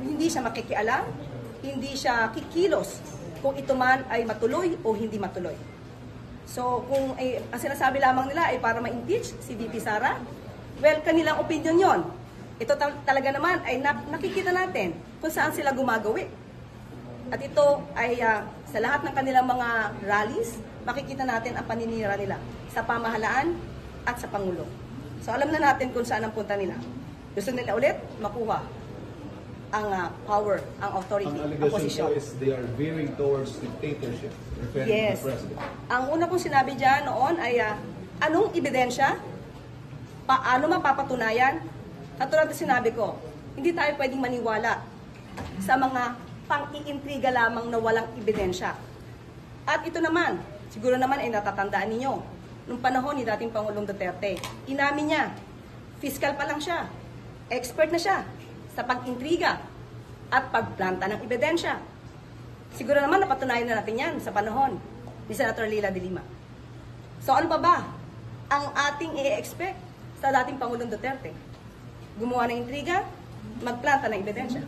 hindi siya makikialam, hindi siya kikilos kung ito man ay matuloy o hindi matuloy. So kung ang sinasabi lamang nila ay para ma-impeach si VP Sara, well, kanilang opinion yon. Ito talaga naman ay nakikita natin kung saan sila gumagawi. At ito ay sa lahat ng kanilang mga rallies, makikita natin ang paninira nila sa pamahalaan at sa Pangulo. So alam na natin kung saan ang punta nila. Gusto nila ulit makuha ang power, ang authority, ang posisyon. Is they are veering towards dictatorship, referring Yes. to the president. Ang una kong sinabi dyan noon ay anong ebidensya? Paano mapapatunayan? Katulad na sinabi ko, hindi tayo pwedeng maniwala sa mga pang-iintriga lamang na walang ebidensya. At ito naman, siguro naman ay natatandaan ninyo, nung panahon ni dating Pangulong Duterte, inamin niya, fiscal pa lang siya, expert na siya sa pag-intriga at pagplanta ng ebidensya. Siguro naman napatunayan na natin yan sa panahon ni Senator Leila de Lima. So ano pa ba ang ating i-expect sa dating Pangulong Duterte? Gumawa ng intriga, magplanta ng ebidensya.